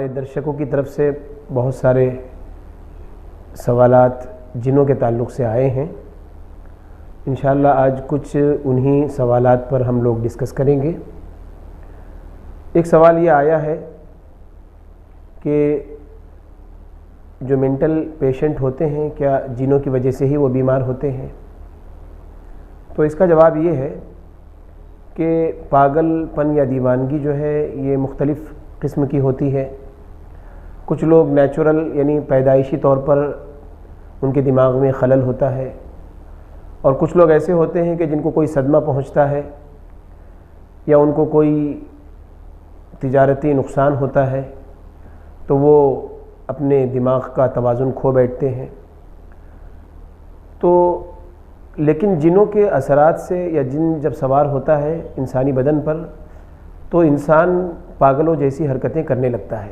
ہمارے درشکوں کی طرف سے بہت سارے سوالات جنوں کے تعلق سے آئے ہیں۔ انشاءاللہ آج کچھ انہی سوالات پر ہم لوگ ڈسکس کریں گے۔ ایک سوال یہ آیا ہے کہ جو مینٹل پیشنٹ ہوتے ہیں کیا جنوں کی وجہ سے ہی وہ بیمار ہوتے ہیں؟ تو اس کا جواب یہ ہے کہ پاگل پن یا دیوانگی جو ہے یہ مختلف قسم کی ہوتی ہے۔ کچھ لوگ نیچرل یعنی پیدائشی طور پر ان کے دماغ میں خلل ہوتا ہے، اور کچھ لوگ ایسے ہوتے ہیں کہ جن کو کوئی صدمہ پہنچتا ہے یا ان کو کوئی تجارتی نقصان ہوتا ہے تو وہ اپنے دماغ کا توازن کھو بیٹھتے ہیں۔ تو لیکن جنوں کے اثرات سے یا جن جب سوار ہوتا ہے انسانی بدن پر تو انسان پاگلوں جیسی حرکتیں کرنے لگتا ہے،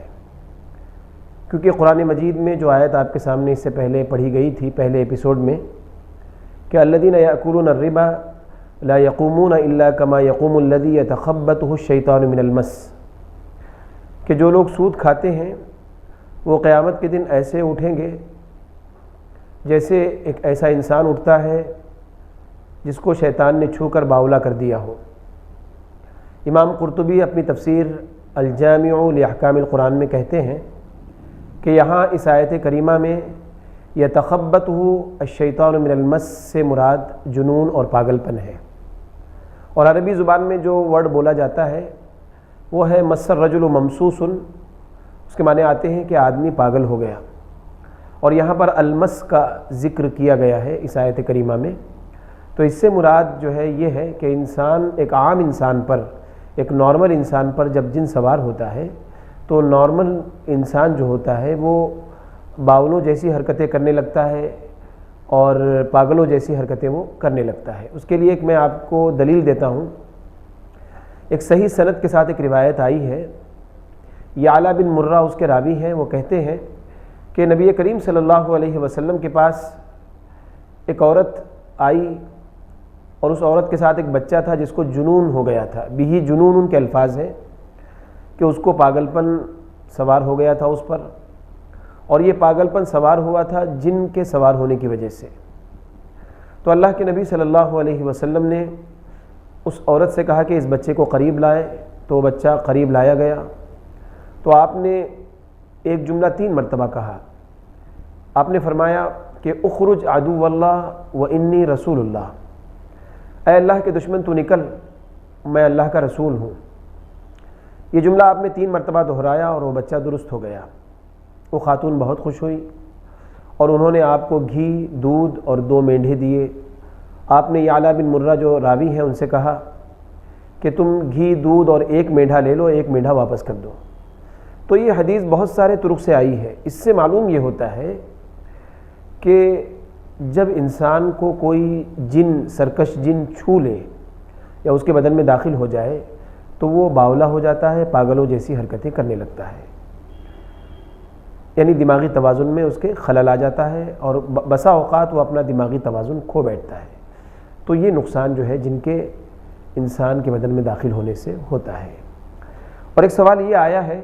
کیونکہ قرآن مجید میں جو آیت آپ کے سامنے اس سے پہلے پڑھی گئی تھی پہلے ایپیسوڈ میں کہ الذین یأکلون الربا لا یقومون الا کما یقوم الذی یتخبطہ الشیطان من المس، کہ جو لوگ سود کھاتے ہیں وہ قیامت کے دن ایسے اٹھیں گے جیسے ایک ایسا انسان اٹھتا ہے جس کو شیطان نے چھو کر باولا کر دیا ہو۔ امام قرطبی اپنی تفسیر الجامع لاحکام القرآن میں کہتے ہیں کہ یہاں اس آیت کریمہ میں یتخبطہ الشیطان من المس سے مراد جنون اور پاگل پن ہے، اور عربی زبان میں جو ورڈ بولا جاتا ہے وہ ہے مس الرجل ممسوس، اس کے معنی آتے ہیں کہ آدمی پاگل ہو گیا، اور یہاں پر المس کا ذکر کیا گیا ہے اس آیت کریمہ میں۔ تو اس سے مراد جو ہے یہ ہے کہ انسان ایک عام انسان پر ایک نارمل انسان پر جب جن سوار ہوتا ہے تو نارمل انسان جو ہوتا ہے وہ باولوں جیسی حرکتیں کرنے لگتا ہے اور پاگلوں جیسی حرکتیں وہ کرنے لگتا ہے۔ اس کے لیے ایک میں آپ کو دلیل دیتا ہوں۔ ایک صحیح سند کے ساتھ ایک روایت آئی ہے، یعلا بن مرہ اس کے راوی ہیں، وہ کہتے ہیں کہ نبی کریم صلی اللہ علیہ وسلم کے پاس ایک عورت آئی اور اس عورت کے ساتھ ایک بچہ تھا جس کو جنون ہو گیا تھا، بھی جنون ان کے الفاظ ہیں کہ اس کو پاگل پن سوار ہو گیا تھا اس پر، اور یہ پاگل پن سوار ہوا تھا جن کے سوار ہونے کی وجہ سے۔ تو اللہ کے نبی صلی اللہ علیہ وسلم نے اس عورت سے کہا کہ اس بچے کو قریب لائے، تو وہ بچہ قریب لایا گیا۔ تو آپ نے ایک جملہ 3 مرتبہ کہا۔ آپ نے فرمایا کہ اخرج عدو اللہ و انی رسول اللہ، اے اللہ کے دشمن تو نکل، میں اللہ کا رسول ہوں۔ یہ جملہ آپ نے 3 مرتبہ دہرایا اور وہ بچہ درست ہو گیا۔ وہ خاتون بہت خوش ہوئی اور انہوں نے آپ کو گھی، دودھ اور 2 مینڈھے دیے۔ آپ نے یعلا بن مرہ جو راوی ہیں ان سے کہا کہ تم گھی، دودھ اور 1 مینڈھا لے لو، 1 مینڈھا واپس کر دو۔ تو یہ حدیث بہت سارے طرق سے آئی ہے۔ اس سے معلوم یہ ہوتا ہے کہ جب انسان کو کوئی جن، سرکش جن چھو لے یا اس کے بدن میں داخل ہو جائے تو وہ باولا ہو جاتا ہے، پاگلوں جیسی حرکتیں کرنے لگتا ہے، یعنی دماغی توازن میں اس کے خلل آ جاتا ہے اور بسا اوقات وہ اپنا دماغی توازن کھو بیٹھتا ہے۔ تو یہ نقصان جو ہے جن کے انسان کے بدن میں داخل ہونے سے ہوتا ہے۔ اور ایک سوال یہ آیا ہے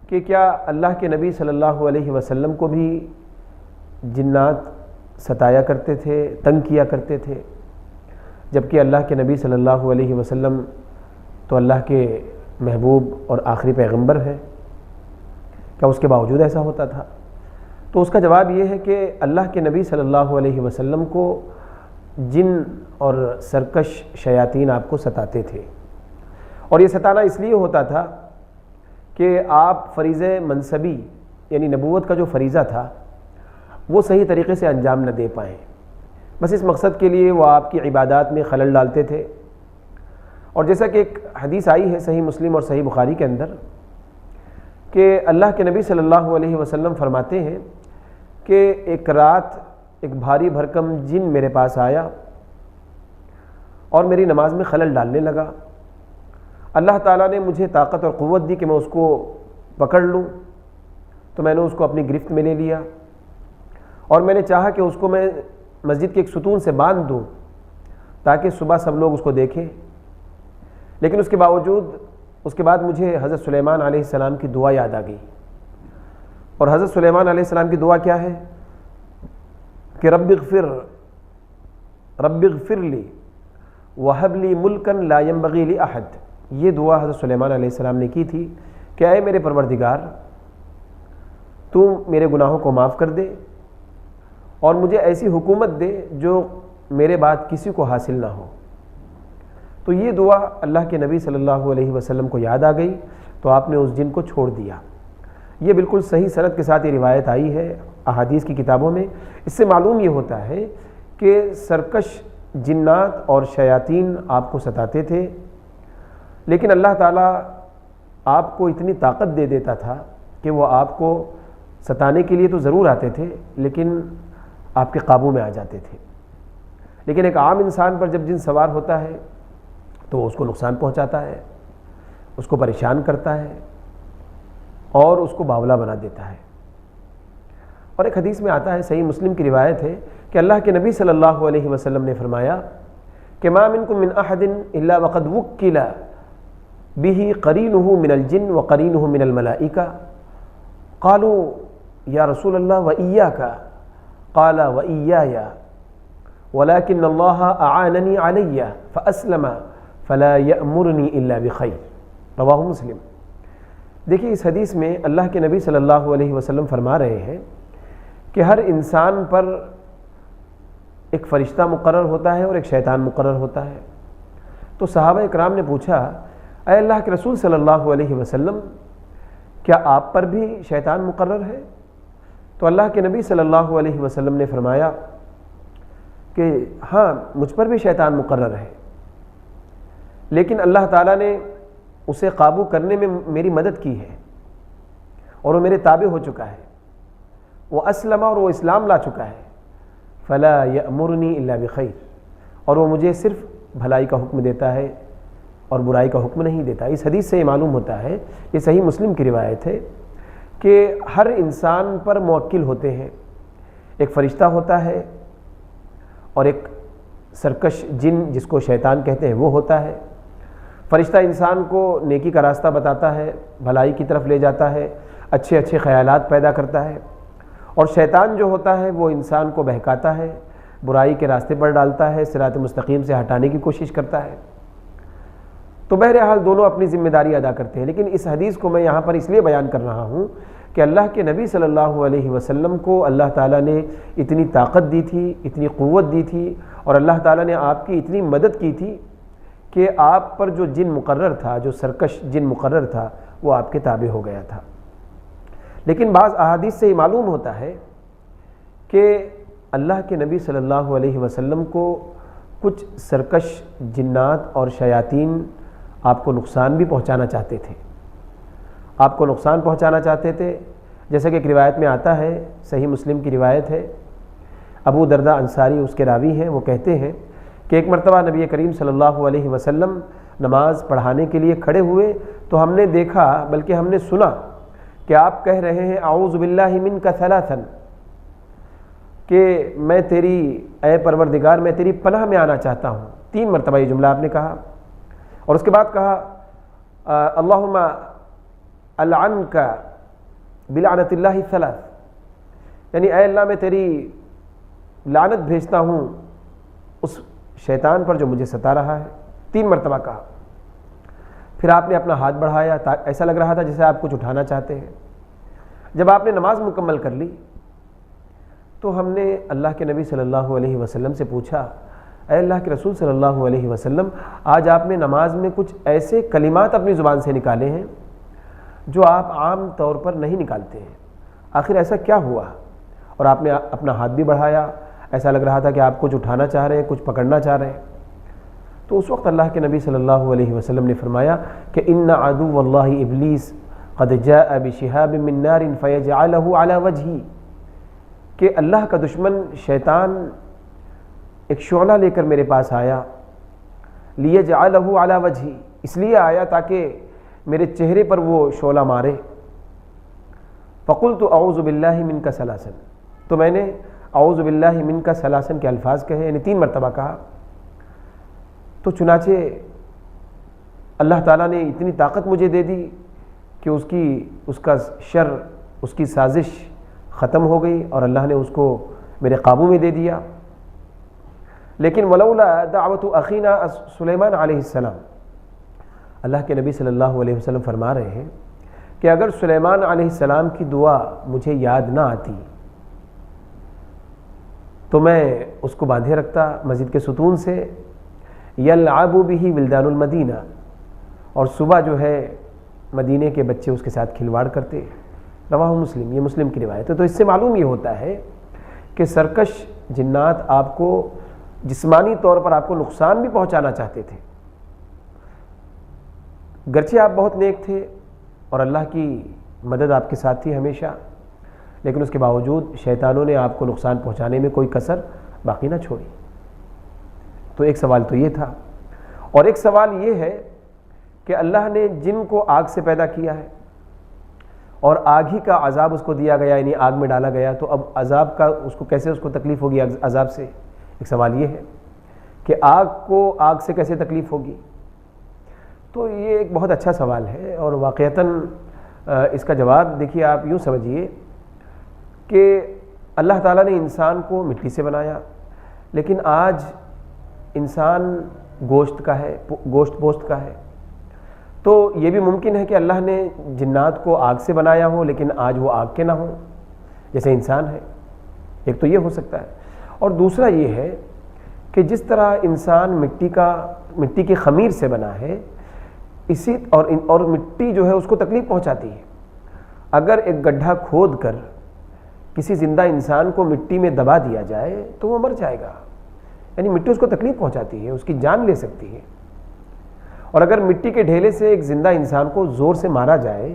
کہ کیا اللہ کے نبی صلی اللہ علیہ وسلم کو بھی جنات ستایا کرتے تھے، تنگ کیا کرتے تھے، جبکہ اللہ کے نبی صلی اللہ علیہ وسلم تو اللہ کے محبوب اور آخری پیغمبر ہیں؟ کیا اس کے باوجود ایسا ہوتا تھا؟ تو اس کا جواب یہ ہے کہ اللہ کے نبی صلی اللہ علیہ وسلم کو جن اور سرکش شیاطین آپ کو ستاتے تھے، اور یہ ستانا اس لیے ہوتا تھا کہ آپ فریضہ منصبی یعنی نبوت کا جو فریضہ تھا وہ صحیح طریقے سے انجام نہ دے پائیں، بس اس مقصد کے لیے وہ آپ کی عبادات میں خلل ڈالتے تھے۔ اور جیسا کہ ایک حدیث آئی ہے صحیح مسلم اور صحیح بخاری کے اندر کہ اللہ کے نبی صلی اللہ علیہ وسلم فرماتے ہیں کہ ایک رات ایک بھاری بھرکم جن میرے پاس آیا اور میری نماز میں خلل ڈالنے لگا۔ اللہ تعالیٰ نے مجھے طاقت اور قوت دی کہ میں اس کو پکڑ لوں، تو میں نے اس کو اپنی گرفت میں لے لیا اور میں نے چاہا کہ اس کو میں مسجد کے ایک ستون سے باندھ دوں تاکہ صبح سب لوگ اس کو دیکھیں، لیکن اس کے باوجود اس کے بعد مجھے حضرت سلیمان علیہ السلام کی دعا یاد آ گئی، اور حضرت سلیمان علیہ السلام کی دعا کیا ہے کہ رب اغفر لی وہب لی ملکا لا ينبغی لأحد۔ یہ دعا حضرت سلیمان علیہ السلام نے کی تھی کہ اے میرے پروردگار، تو میرے گناہوں کو معاف کر دے اور مجھے ایسی حکومت دے جو میرے بعد کسی کو حاصل نہ ہو۔ تو یہ دعا اللہ کے نبی صلی اللہ علیہ وسلم کو یاد آ گئی، تو آپ نے اس جن کو چھوڑ دیا۔ یہ بالکل صحیح سند کے ساتھ یہ روایت آئی ہے احادیث کی کتابوں میں۔ اس سے معلوم یہ ہوتا ہے کہ سرکش جنات اور شیاطین آپ کو ستاتے تھے، لیکن اللہ تعالیٰ آپ کو اتنی طاقت دے دیتا تھا کہ وہ آپ کو ستانے کے لیے تو ضرور آتے تھے لیکن آپ کے قابو میں آ جاتے تھے۔ لیکن ایک عام انسان پر جب جن سوار ہوتا ہے تو اس کو نقصان پہنچاتا ہے، اس کو پریشان کرتا ہے اور اس کو باولا بنا دیتا ہے۔ اور ایک حدیث میں آتا ہے، صحیح مسلم کی روایت ہے کہ اللہ کے نبی صلی اللہ علیہ وسلم نے فرمایا کہ ما منکم من احد الا وقد وکل به قرینہ من الجن وقرینہ من الملائکہ قالوا یا رسول اللہ وإیاک قال وإیای ولكن اللہ اعاننی علی فاسلم فلا یأمرنی الا بخیر، رواہ مسلم۔ دیکھیے اس حدیث میں اللہ کے نبی صلی اللہ علیہ وسلم فرما رہے ہیں کہ ہر انسان پر ایک فرشتہ مقرر ہوتا ہے اور ایک شیطان مقرر ہوتا ہے۔ تو صحابہ اکرام نے پوچھا، اے اللہ کے رسول صلی اللہ علیہ وسلم، کیا آپ پر بھی شیطان مقرر ہے؟ تو اللہ کے نبی صلی اللہ علیہ وسلم نے فرمایا کہ ہاں، مجھ پر بھی شیطان مقرر ہے، لیکن اللہ تعالیٰ نے اسے قابو کرنے میں میری مدد کی ہے اور وہ میرے تابع ہو چکا ہے، وہ اسلم اور وہ اسلام لا چکا ہے، فلا یأمرنی الا بخیر، اور وہ مجھے صرف بھلائی کا حکم دیتا ہے اور برائی کا حکم نہیں دیتا۔ اس حدیث سے یہ معلوم ہوتا ہے، یہ صحیح مسلم کی روایت ہے کہ ہر انسان پر موکل ہوتے ہیں، ایک فرشتہ ہوتا ہے اور ایک سرکش جن جس کو شیطان کہتے ہیں وہ ہوتا ہے۔ فرشتہ انسان کو نیکی کا راستہ بتاتا ہے، بھلائی کی طرف لے جاتا ہے، اچھے اچھے خیالات پیدا کرتا ہے، اور شیطان جو ہوتا ہے وہ انسان کو بہکاتا ہے، برائی کے راستے پر ڈالتا ہے، صراط مستقیم سے ہٹانے کی کوشش کرتا ہے۔ تو بہرحال دونوں اپنی ذمہ داری ادا کرتے ہیں، لیکن اس حدیث کو میں یہاں پر اس لیے بیان کر رہا ہوں کہ اللہ کے نبی صلی اللہ علیہ وسلم کو اللہ تعالیٰ نے اتنی طاقت دی تھی، اتنی قوت دی تھی، اور اللہ تعالیٰ نے آپ کی اتنی مدد کی تھی کہ آپ پر جو جن مقرر تھا، جو سرکش جن مقرر تھا، وہ آپ کے تابع ہو گیا تھا۔ لیکن بعض احادیث سے یہ معلوم ہوتا ہے کہ اللہ کے نبی صلی اللہ علیہ وسلم کو کچھ سرکش جنات اور شیاطین آپ کو نقصان بھی پہنچانا چاہتے تھے، آپ کو نقصان پہنچانا چاہتے تھے۔ جیسا کہ ایک روایت میں آتا ہے، صحیح مسلم کی روایت ہے، ابو درداء انصاری اس کے راوی ہیں، وہ کہتے ہیں کہ ایک مرتبہ نبی کریم صلی اللہ علیہ وسلم نماز پڑھانے کے لیے کھڑے ہوئے تو ہم نے دیکھا، بلکہ ہم نے سنا کہ آپ کہہ رہے ہیں اعوذ باللہ منک ثلاثا، کہ میں تیری اے پروردگار میں تیری پناہ میں آنا چاہتا ہوں۔ 3 مرتبہ یہ جملہ آپ نے کہا، اور اس کے بعد کہا اللہم العنک بلعنت اللہ ثلاث، یعنی اے اللہ میں تیری لعنت بھیجتا ہوں اس شیطان پر جو مجھے ستا رہا ہے۔ 3 مرتبہ کہا۔ پھر آپ نے اپنا ہاتھ بڑھایا، ایسا لگ رہا تھا جیسے آپ کچھ اٹھانا چاہتے ہیں۔ جب آپ نے نماز مکمل کر لی تو ہم نے اللہ کے نبی صلی اللہ علیہ وسلم سے پوچھا، اے اللہ کے رسول صلی اللہ علیہ وسلم، آج آپ نے نماز میں کچھ ایسے کلمات اپنی زبان سے نکالے ہیں جو آپ عام طور پر نہیں نکالتے ہیں، آخر ایسا کیا ہوا؟ اور آپ نے اپنا ہاتھ بھی بڑھایا، ایسا لگ رہا تھا کہ آپ کچھ اٹھانا چاہ رہے ہیں، کچھ پکڑنا چاہ رہے ہیں۔ تو اس وقت اللہ کے نبی صلی اللہ علیہ وسلم نے فرمایا کہ ان عدو اللہ ابلیس قد جاء بشہاب من نار فیجعلہ علی وجہی، کہ اللہ کا دشمن شیطان ایک شعلہ لے کر میرے پاس آیا، لیجعلہ علی وجہی، اس لیے آیا تاکہ میرے چہرے پر وہ شعلہ مارے۔ فقلت اعوذ باللہ منک ثلاثا، تو میں نے اعوذ باللہ منک ثلاثا کے الفاظ کہے، یعنی 3 مرتبہ کہا۔ تو چنانچہ اللہ تعالیٰ نے اتنی طاقت مجھے دے دی کہ اس کا شر، اس کی سازش ختم ہو گئی اور اللہ نے اس کو میرے قابو میں دے دیا۔ لیکن ولولا دعوت اخینا سلیمان علیہ السلام، اللہ کے نبی صلی اللہ علیہ وسلم فرما رہے ہیں کہ اگر سلیمان علیہ السلام کی دعا مجھے یاد نہ آتی تو میں اس کو باندھے رکھتا مسجد کے ستون سے، یلعب بہ ولدان المدینہ، اور صبح جو ہے مدینے کے بچے اس کے ساتھ کھلواڑ کرتے۔ رواہ مسلم، یہ مسلم کی روایت ہے۔ تو اس سے معلوم یہ ہوتا ہے کہ سرکش جنات آپ کو جسمانی طور پر آپ کو نقصان بھی پہنچانا چاہتے تھے، گرچہ آپ بہت نیک تھے اور اللہ کی مدد آپ کے ساتھ تھی ہمیشہ، لیکن اس کے باوجود شیطانوں نے آپ کو نقصان پہنچانے میں کوئی کسر باقی نہ چھوڑی۔ تو ایک سوال تو یہ تھا، اور ایک سوال یہ ہے کہ اللہ نے جن کو آگ سے پیدا کیا ہے اور آگ ہی کا عذاب اس کو دیا گیا، یعنی آگ میں ڈالا گیا، تو اب عذاب کا اس کو کیسے اس کو تکلیف ہوگی عذاب سے؟ ایک سوال یہ ہے کہ آگ کو آگ سے کیسے تکلیف ہوگی؟ تو یہ ایک بہت اچھا سوال ہے، اور واقعتاً اس کا جواب دیکھیے، آپ یوں سمجھیے کہ اللہ تعالیٰ نے انسان کو مٹی سے بنایا، لیکن آج انسان گوشت پوشت کا ہے، تو یہ بھی ممکن ہے کہ اللہ نے جنات کو آگ سے بنایا ہو لیکن آج وہ آگ کے نہ ہوں جیسے انسان ہے۔ ایک تو یہ ہو سکتا ہے، اور دوسرا یہ ہے کہ جس طرح انسان مٹی کی خمیر سے بنا ہے، اسی اور مٹی جو ہے اس کو تکلیف پہنچاتی ہے۔ اگر ایک گڈھا کھود کر کسی زندہ انسان کو مٹی میں دبا دیا جائے تو وہ مر جائے گا، یعنی مٹی اس کو تکلیف پہنچاتی ہے، اس کی جان لے سکتی ہے۔ اور اگر مٹی کے ڈھیلے سے ایک زندہ انسان کو زور سے مارا جائے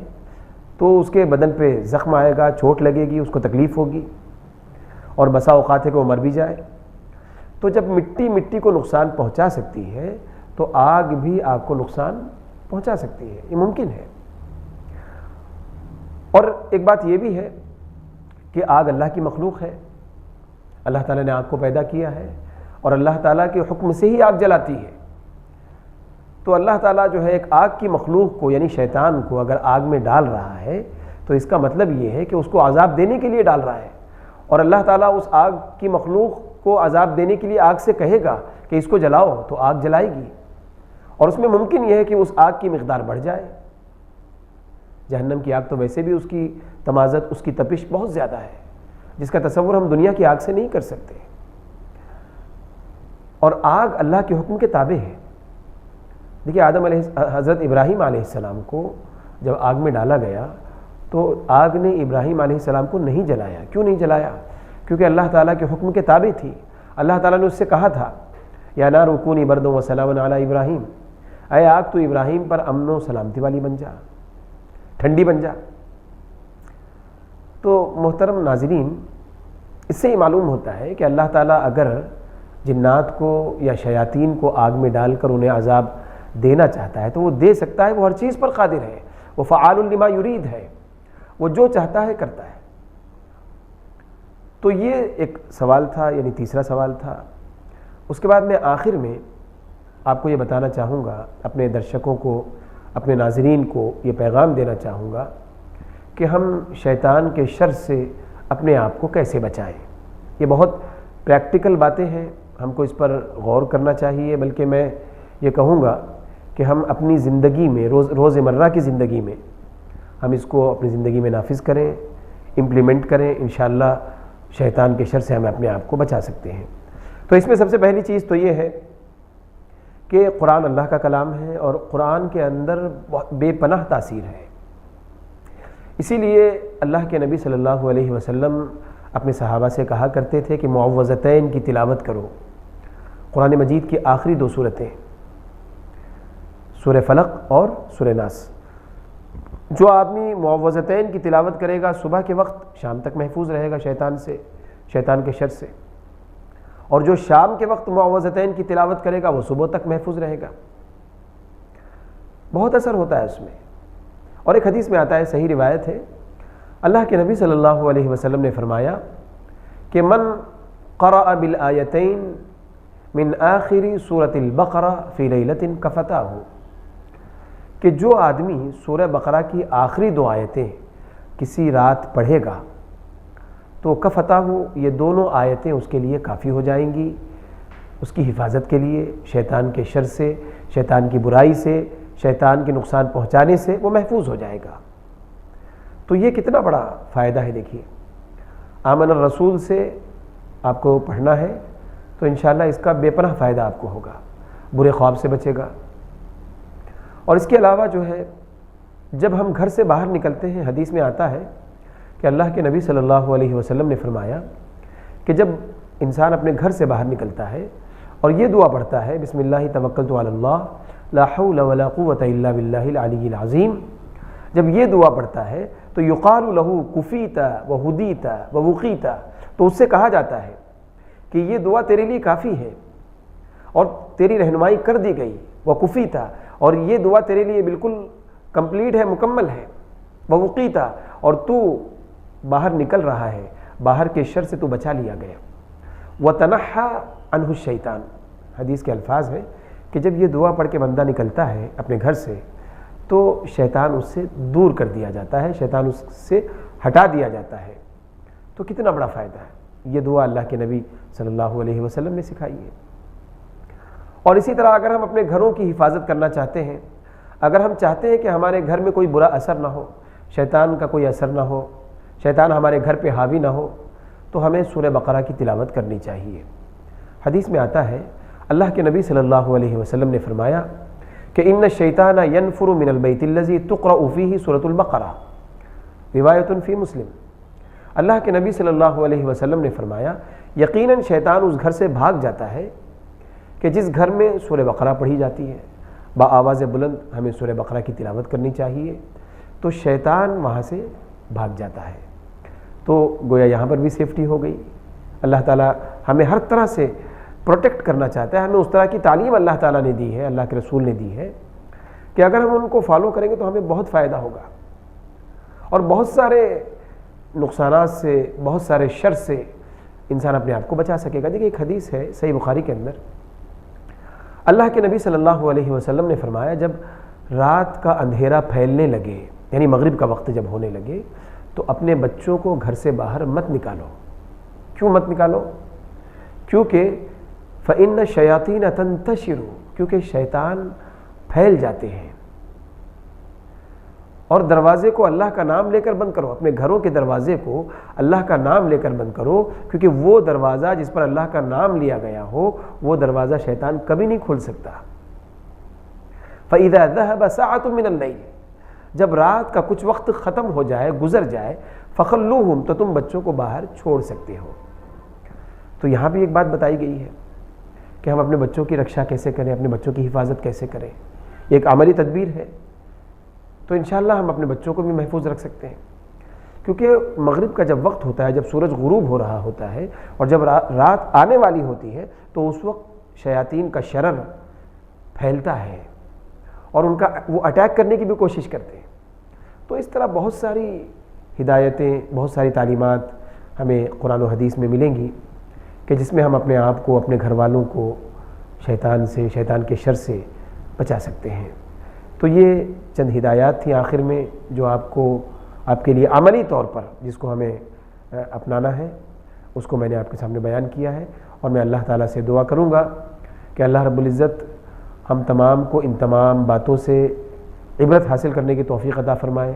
تو اس کے بدن پہ زخم آئے گا، چوٹ لگے گی، اس کو تکلیف ہوگی، اور بسا اوقات ہے کہ وہ مر بھی جائے۔ تو جب مٹی کو نقصان پہنچا سکتی ہے تو آگ بھی آگ کو نقصان پہنچا سکتی ہے، یہ ممکن ہے۔ اور ایک بات یہ بھی ہے کہ آگ اللہ کی مخلوق ہے، اللہ تعالیٰ نے آگ کو پیدا کیا ہے اور اللہ تعالیٰ کے حکم سے ہی آگ جلاتی ہے۔ تو اللہ تعالیٰ جو ہے ایک آگ کی مخلوق کو، یعنی شیطان کو اگر آگ میں ڈال رہا ہے تو اس کا مطلب یہ ہے کہ اس کو عذاب دینے کے لیے ڈال رہا ہے، اور اللہ تعالیٰ اس آگ کی مخلوق کو عذاب دینے کے لیے آگ سے کہے گا کہ اس کو جلاؤ تو آگ جلائے گی، اور اس میں ممکن یہ ہے کہ اس آگ کی مقدار بڑھ جائے۔ جہنم کی آگ تو ویسے بھی اس کی تمازت، اس کی تپش بہت زیادہ ہے، جس کا تصور ہم دنیا کی آگ سے نہیں کر سکتے، اور آگ اللہ کے حکم کے تابع ہے۔ دیکھیے حضرت ابراہیم علیہ السلام کو جب آگ میں ڈالا گیا تو آگ نے ابراہیم علیہ السلام کو نہیں جلایا۔ کیوں نہیں جلایا؟ کیونکہ اللہ تعالیٰ کے حکم کے تابع تھی۔ اللہ تعالیٰ نے اس سے کہا تھا، یا نار کونی بردا وسلاما علی ابراہیم، اے آگ تو ابراہیم پر امن و سلامتی والی بن جا، ٹھنڈی بن جا۔ تو محترم ناظرین، اس سے یہ معلوم ہوتا ہے کہ اللہ تعالیٰ اگر جنات کو یا شیاطین کو آگ میں ڈال کر انہیں عذاب دینا چاہتا ہے تو وہ دے سکتا ہے، وہ ہر چیز پر قادر ہے، وہ فعال لما یرید ہے، وہ جو چاہتا ہے کرتا ہے۔ تو یہ ایک سوال تھا، یعنی تیسرا سوال تھا۔ اس کے بعد میں آخر میں آپ کو یہ بتانا چاہوں گا، اپنے درشکوں کو، اپنے ناظرین کو یہ پیغام دینا چاہوں گا کہ ہم شیطان کے شر سے اپنے آپ کو کیسے بچائیں۔ یہ بہت پریکٹیکل باتیں ہیں، ہم کو اس پر غور کرنا چاہیے، بلکہ میں یہ کہوں گا کہ ہم اپنی زندگی میں روزمرہ کی زندگی میں ہم اس کو اپنی زندگی میں نافذ کریں، امپلیمنٹ کریں، انشاءاللہ شیطان کے شر سے ہم اپنے آپ کو بچا سکتے ہیں۔ تو اس میں سب سے پہلی چیز تو یہ ہے کہ قرآن اللہ کا کلام ہے، اور قرآن کے اندر بے پناہ تاثیر ہے۔ اسی لیے اللہ کے نبی صلی اللہ علیہ وسلم اپنے صحابہ سے کہا کرتے تھے کہ معوذتین کی تلاوت کرو۔ قرآن مجید کی آخری دو صورتیں، سورہ فلق اور سورہ ناس، جو آدمی معوذتین کی تلاوت کرے گا صبح کے وقت شام تک محفوظ رہے گا شیطان کے شر سے، اور جو شام کے وقت معوذتین کی تلاوت کرے گا وہ صبح تک محفوظ رہے گا۔ بہت اثر ہوتا ہے اس میں۔ اور ایک حدیث میں آتا ہے، صحیح روایت ہے، اللہ کے نبی صلی اللہ علیہ وسلم نے فرمایا کہ من قرأ بالآیتین من آخر سورة البقرہ فی لیلۃ کفتاہ، کہ جو آدمی سورہ بقرہ کی آخری 2 آیتیں کسی رات پڑھے گا تو کفتہ یہ دونوں آیتیں اس کے لیے کافی ہو جائیں گی اس کی حفاظت کے لیے، شیطان کے شر سے، شیطان کی برائی سے، شیطان کے نقصان پہنچانے سے وہ محفوظ ہو جائے گا۔ تو یہ کتنا بڑا فائدہ ہے، دیکھیے آمن الرسول سے آپ کو پڑھنا ہے تو انشاءاللہ اس کا بے پناہ فائدہ آپ کو ہوگا، برے خواب سے بچے گا۔ اور اس کے علاوہ جو ہے جب ہم گھر سے باہر نکلتے ہیں، حدیث میں آتا ہے کہ اللہ کے نبی صلی اللہ علیہ وسلم نے فرمایا کہ جب انسان اپنے گھر سے باہر نکلتا ہے اور یہ دعا پڑھتا ہے بسم اللہ توکلت علی اللہ لا حول ولا قوت الا باللہ العلی العظیم، جب یہ دعا پڑھتا ہے تو یقال لہ کفیت وہدیت ووقیت، تو اس سے کہا جاتا ہے کہ یہ دعا تیرے لیے کافی ہے اور تیری رہنمائی کر دی گئی، وکفیت، اور یہ دعا تیرے لیے بالکل کمپلیٹ ہے، مکمل ہے، ووقیت، اور تو باہر نکل رہا ہے، باہر کے شر سے تو بچا لیا گیا، وتنحى عنہ الشیطان، حدیث کے الفاظ ہیں کہ جب یہ دعا پڑھ کے بندہ نکلتا ہے اپنے گھر سے تو شیطان اس سے دور کر دیا جاتا ہے، شیطان اس سے ہٹا دیا جاتا ہے۔ تو کتنا بڑا فائدہ ہے، یہ دعا اللہ کے نبی صلی اللہ علیہ وسلم نے سکھائی ہے۔ اور اسی طرح اگر ہم اپنے گھروں کی حفاظت کرنا چاہتے ہیں، اگر ہم چاہتے ہیں کہ ہمارے گھر میں کوئی برا اثر نہ ہو، شیطان کا کوئی اثر نہ ہو، شیطان ہمارے گھر پہ حاوی نہ ہو، تو ہمیں سورہ بقرہ کی تلاوت کرنی چاہیے۔ حدیث میں آتا ہے اللہ کے نبی صلی اللہ علیہ وسلم نے فرمایا کہ ان الشیطان ینفر من البیت الذی تقرأ فیہ سورۃ البقرہ، روایت فی مسلم۔ اللہ کے نبی صلی اللہ علیہ وسلم نے فرمایا یقیناً شیطان اس گھر سے بھاگ جاتا ہے کہ جس گھر میں سورہ بقرہ پڑھی جاتی ہے، بآواز بلند ہمیں سورہ بقرہ کی تلاوت کرنی چاہیے، تو شیطان وہاں سے بھاگ جاتا ہے۔ تو گویا یہاں پر بھی سیفٹی ہو گئی، اللہ تعالیٰ ہمیں ہر طرح سے پروٹیکٹ کرنا چاہتا ہے، ہمیں اس طرح کی تعلیم اللہ تعالیٰ نے دی ہے، اللہ کے رسول نے دی ہے کہ اگر ہم ان کو فالو کریں گے تو ہمیں بہت فائدہ ہوگا اور بہت سارے نقصانات سے، بہت سارے شر سے انسان اپنے آپ کو بچا سکے گا۔ دیکھیے ایک حدیث ہے صحیح بخاری کے اندر، اللہ کے نبی صلی اللہ علیہ وسلم نے فرمایا جب رات کا اندھیرا پھیلنے لگے، یعنی مغرب کا وقت جب ہونے لگے، تو اپنے بچوں کو گھر سے باہر مت نکالو۔ کیوں مت نکالو؟ کیونکہ فَإِنَّ الشَّيَاطِينَ تَنْتَشِرُ، کیونکہ شیطان پھیل جاتے ہیں۔ اور دروازے کو اللہ کا نام لے کر بند کرو، اپنے گھروں کے دروازے کو اللہ کا نام لے کر بند کرو، کیونکہ وہ دروازہ جس پر اللہ کا نام لیا گیا ہو وہ دروازہ شیطان کبھی نہیں کھول سکتا۔ فَإِذَا ذَهَبَ سَاعَةٌ مِّنَ اللَّيْلِ، جب رات کا کچھ وقت ختم ہو جائے، گزر جائے، فَخَلُّوهُمْ، تو تم بچوں کو باہر چھوڑ سکتے ہو۔ تو یہاں بھی ایک بات بتائی گئی ہے کہ ہم اپنے بچوں کی رکشا کیسے کریں، اپنے بچوں کی حفاظت کیسے کریں، یہ ایک عملی تدبیر ہے۔ تو انشاءاللہ ہم اپنے بچوں کو بھی محفوظ رکھ سکتے ہیں، کیونکہ مغرب کا جب وقت ہوتا ہے، جب سورج غروب ہو رہا ہوتا ہے اور جب رات آنے والی ہوتی ہے تو اس وقت شیاطین کا شرر پھیلتا ہے اور ان کا وہ اٹیک کرنے کی بھی کوشش کرتے ہیں۔ تو اس طرح بہت ساری ہدایتیں، بہت ساری تعلیمات ہمیں قرآن و حدیث میں ملیں گی کہ جس میں ہم اپنے آپ کو، اپنے گھر والوں کو شیطان سے، شیطان کے شر سے بچا سکتے ہیں۔ تو یہ چند ہدایات تھیں آخر میں جو آپ کے لیے عملی طور پر جس کو ہمیں اپنانا ہے، اس کو میں نے آپ کے سامنے بیان کیا ہے، اور میں اللہ تعالیٰ سے دعا کروں گا کہ اللہ رب العزت ہم تمام کو ان تمام باتوں سے عبرت حاصل کرنے کی توفیق عطا فرمائے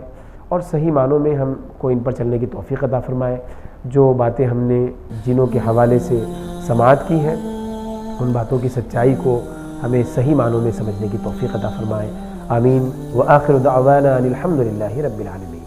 اور صحیح معنوں میں ہم کو ان پر چلنے کی توفیق عطا فرمائے۔ جو باتیں ہم نے جنوں کے حوالے سے سماعت کی ہیں ان باتوں کی سچائی کو ہمیں صحیح معنوں میں سمجھنے کی توفیق عطا فرمائے۔ آمین۔ وآخر دعوانا ان الحمد للہ رب العالمین۔